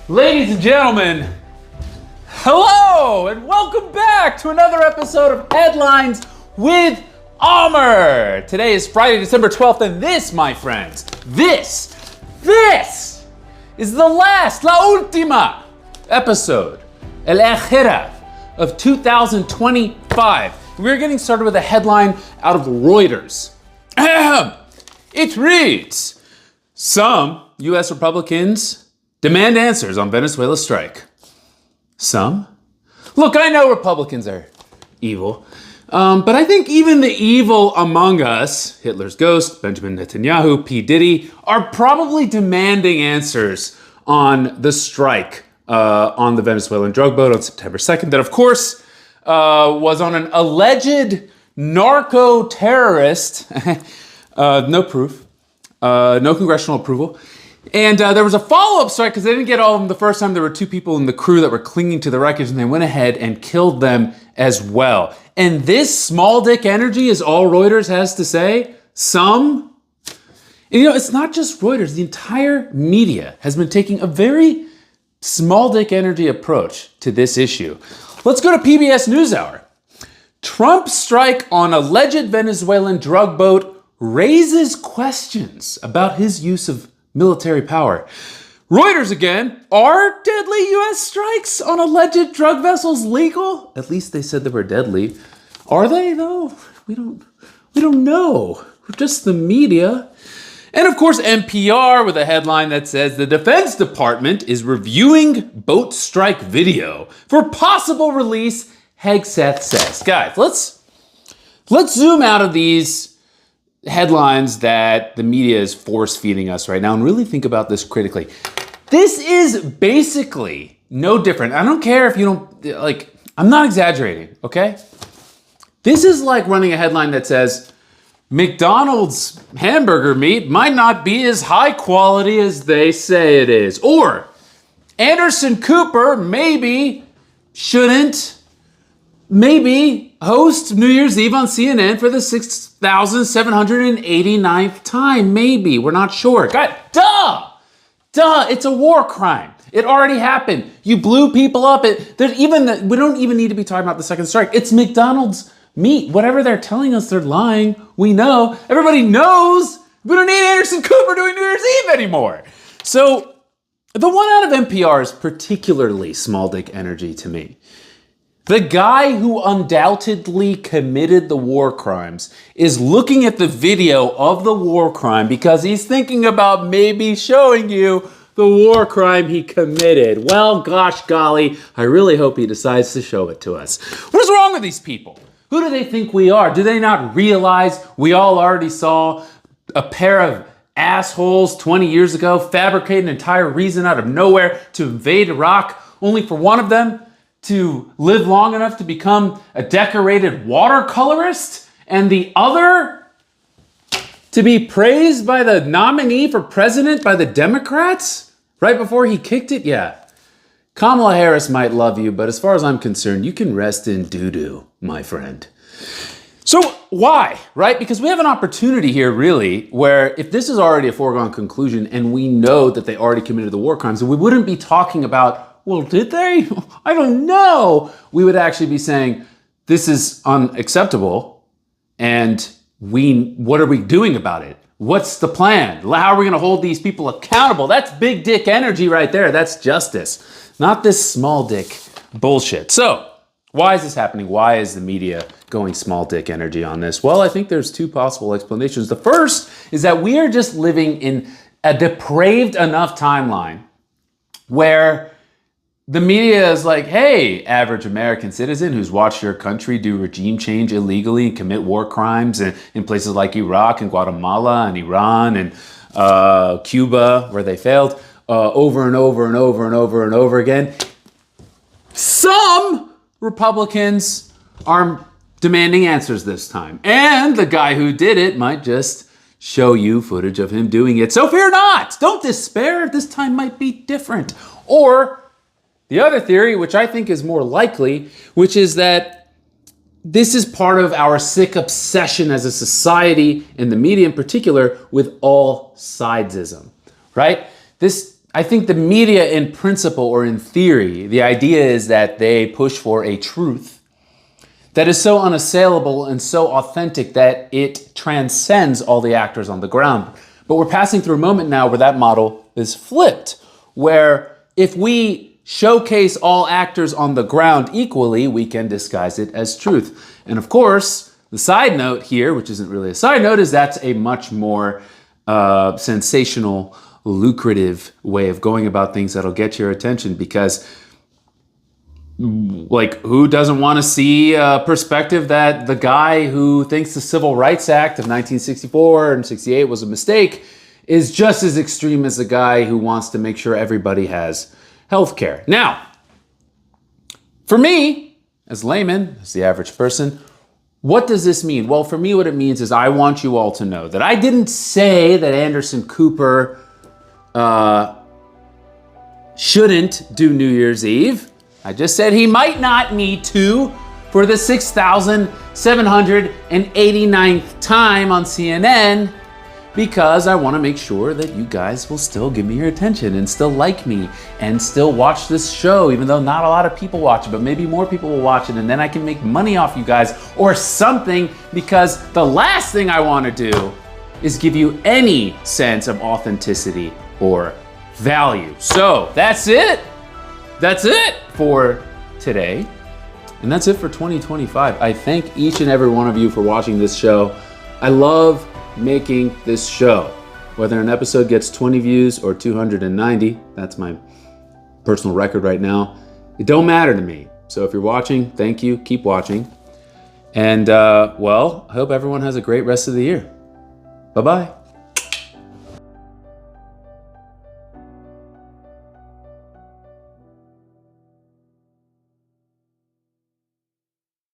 Ladies and gentlemen, hello and welcome back to another episode of Headlines with Amr. Today is Friday, December 12th, and this, my friends, this is the last, la última episode, el akhira of 2025. We're getting started with a headline out of Reuters. It reads, some U.S. Republicans demand answers on Venezuela strike. Some? Look, I know Republicans are evil, but I think even the evil among us, Hitler's ghost, Benjamin Netanyahu, P. Diddy, are probably demanding answers on the strike on the Venezuelan drug boat on September 2nd that, of course, was on an alleged narco-terrorist, no proof, no congressional approval. And there was a follow-up strike because they didn't get all of them the first time. There were two people in the crew that were clinging to the wreckage, and they went ahead and killed them as well. And this small dick energy is all Reuters has to say. Some. And it's not just Reuters. The entire media has been taking a very small dick energy approach to this issue. Let's go to PBS NewsHour. Trump strike on alleged Venezuelan drug boat raises questions about his use of military power. Reuters again, are deadly U.S. strikes on alleged drug vessels legal? At least they said they were deadly. Are they though? We don't know. We're just the media. And of course, NPR with a headline that says the Defense Department is reviewing boat strike video for possible release, Hegseth says. Guys, let's zoom out of these headlines that the media is force feeding us right now and really think about this critically. This is basically no different. I don't care if you don't, I'm not exaggerating, okay? This is like running a headline that says, McDonald's hamburger meat might not be as high quality as they say it is. Or, Anderson Cooper shouldn't host New Year's Eve on CNN for the 6,789th time. Maybe. We're not sure. God, duh! It's a war crime. It already happened. You blew people up. We don't even need to be talking about the second strike. It's McDonald's meat. Whatever they're telling us, they're lying. We know. Everybody knows. We don't need Anderson Cooper doing New Year's Eve anymore. So the one out of NPR is particularly small dick energy to me. The guy who undoubtedly committed the war crimes is looking at the video of the war crime because he's thinking about maybe showing you the war crime he committed. Well, gosh golly, I really hope he decides to show it to us. What is wrong with these people? Who do they think we are? Do they not realize we all already saw a pair of assholes 20 years ago fabricate an entire reason out of nowhere to invade Iraq, only for one of them to live long enough to become a decorated watercolorist, and the other to be praised by the nominee for president by the Democrats right before he kicked it? Yeah. Kamala Harris might love you, but as far as I'm concerned, you can rest in doodoo, my friend. So why, right? Because we have an opportunity here, really, where if this is already a foregone conclusion and we know that they already committed the war crimes, then we wouldn't be talking about, well, did they? I don't know. We would actually be saying, this is unacceptable, and what are we doing about it? What's the plan? How are we going to hold these people accountable? That's big dick energy right there. That's justice, not this small dick bullshit. So why is this happening? Why is the media going small dick energy on this? Well, I think there's two possible explanations. The first is that we are just living in a depraved enough timeline where the media is like, hey, average American citizen who's watched your country do regime change illegally and commit war crimes in places like Iraq and Guatemala and Iran and Cuba, where they failed, over and over and over and over and over again. Some Republicans are demanding answers this time. And the guy who did it might just show you footage of him doing it. So fear not. Don't despair. This time might be different. Or the other theory, which I think is more likely, which is that this is part of our sick obsession as a society, and the media in particular, with all-sidesism, right? This I think the media in principle or in theory, the idea is that they push for a truth that is so unassailable and so authentic that it transcends all the actors on the ground. But we're passing through a moment now where that model is flipped, where if we showcase all actors on the ground equally, we can disguise it as truth. And of course, the side note here, which isn't really a side note, is that's a much more sensational, lucrative way of going about things that'll get your attention, because like, who doesn't want to see a perspective that the guy who thinks the Civil Rights Act of 1964 and 68 was a mistake is just as extreme as the guy who wants to make sure everybody has health care? Now, for me, as layman, as the average person, what does this mean? Well, for me, what it means is I want you all to know that I didn't say that Anderson Cooper shouldn't do New Year's Eve. I just said he might not need to for the 6,789th time on CNN, because I want to make sure that you guys will still give me your attention and still like me and still watch this show, even though not a lot of people watch it, but maybe more people will watch it, and then I can make money off you guys or something, because the last thing I want to do is give you any sense of authenticity or value. So that's it. That's it for today. And that's it for 2025. I thank each and every one of you for watching this show. I love making this show. Whether an episode gets 20 views or 290, that's my personal record right now, it don't matter to me. So if you're watching, thank you. Keep watching. And well, I hope everyone has a great rest of the year. Bye-bye.